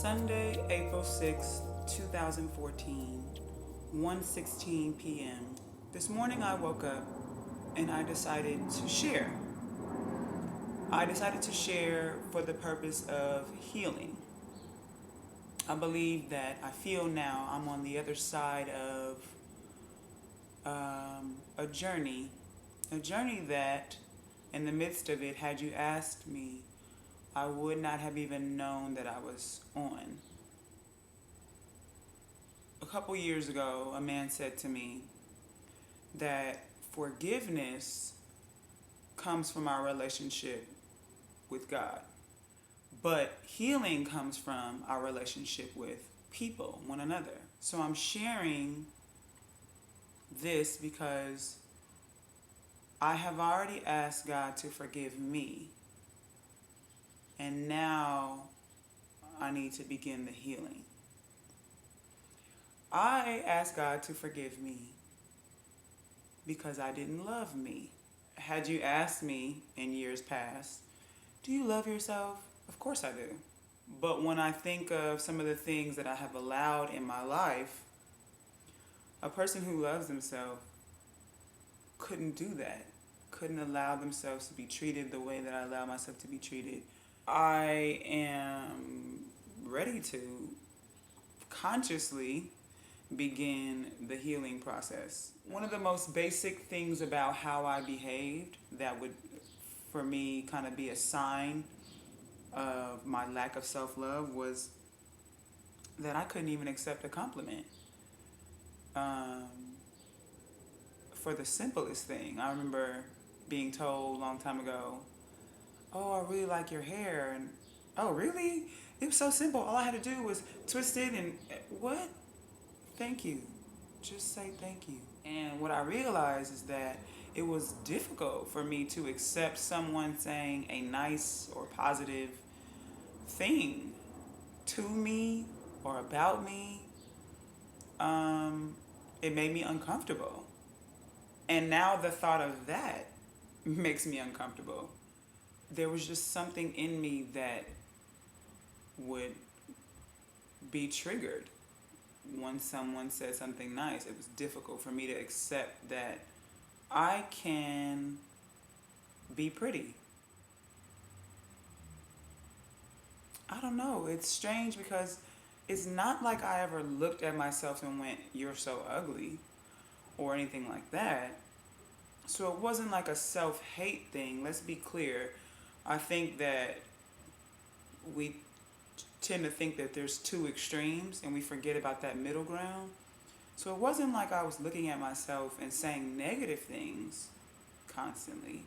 Sunday, April 6th, 2014, 1:16 p.m. This morning I woke up and I decided to share. I decided to share for the purpose of healing. I believe that I feel now I'm on the other side of a journey that in the midst of it, had you asked me, I would not have even known that I was on. A couple years ago, a man said to me that forgiveness comes from our relationship with God, but healing comes from our relationship with people, one another. So I'm sharing this because I have already asked God to forgive me. And now I need to begin the healing. I asked God to forgive me because I didn't love me. Had you asked me in years past, do you love yourself? Of course I do. But when I think of some of the things that I have allowed in my life, a person who loves themselves couldn't do that, couldn't allow themselves to be treated the way that I allow myself to be treated. I am ready to consciously begin the healing process. One of the most basic things about how I behaved that would, for me, kind of be a sign of my lack of self-love was that I couldn't even accept a compliment. For the simplest thing, I remember being told a long time ago, oh, I really like your hair. And, oh, really? It was so simple. All I had to do was twist it and, what? Thank you. Just say thank you. And what I realized is that it was difficult for me to accept someone saying a nice or positive thing to me or about me. It made me uncomfortable. And now the thought of that makes me uncomfortable. There was just something in me that would be triggered when someone said something nice. It was difficult for me to accept that I can be pretty. I don't know. It's strange because it's not like I ever looked at myself and went, you're so ugly, or anything like that. So it wasn't like a self-hate thing. Let's be clear. I think that we tend to think that there's two extremes and we forget about that middle ground. So it wasn't like I was looking at myself and saying negative things constantly.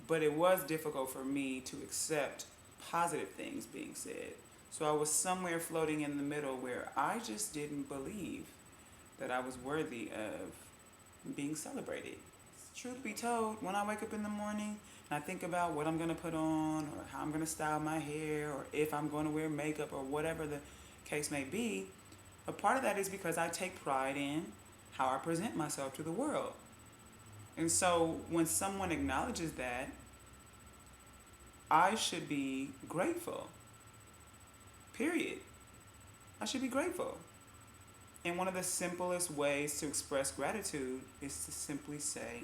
But it was difficult for me to accept positive things being said. So I was somewhere floating in the middle where I just didn't believe that I was worthy of being celebrated. Truth be told, when I wake up in the morning and I think about what I'm going to put on or how I'm going to style my hair or if I'm going to wear makeup or whatever the case may be, a part of that is because I take pride in how I present myself to the world. And so when someone acknowledges that, I should be grateful. Period. I should be grateful. And one of the simplest ways to express gratitude is to simply say,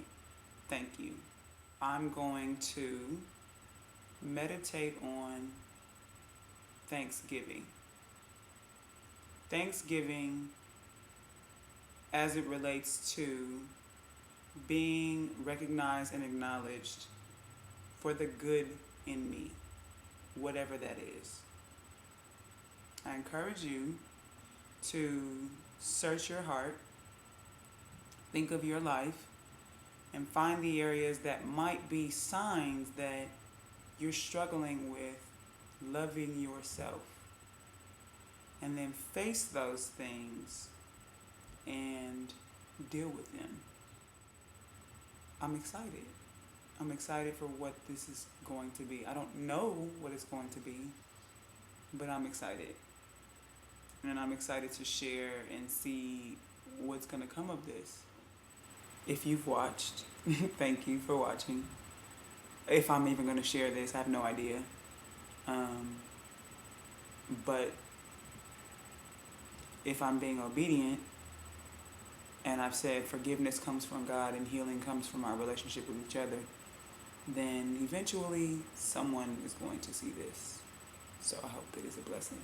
thank you. I'm going to meditate on Thanksgiving. Thanksgiving as it relates to being recognized and acknowledged for the good in me, whatever that is. I encourage you to search your heart, think of your life, and find the areas that might be signs that you're struggling with loving yourself. And then face those things and deal with them. I'm excited. I'm excited for what this is going to be. I don't know what it's going to be, but I'm excited. And I'm excited to share and see what's going to come of this. If you've watched, thank you for watching. If I'm even going to share this, I have no idea. But if I'm being obedient and I've said forgiveness comes from God and healing comes from our relationship with each other, then eventually someone is going to see this. So I hope it is a blessing.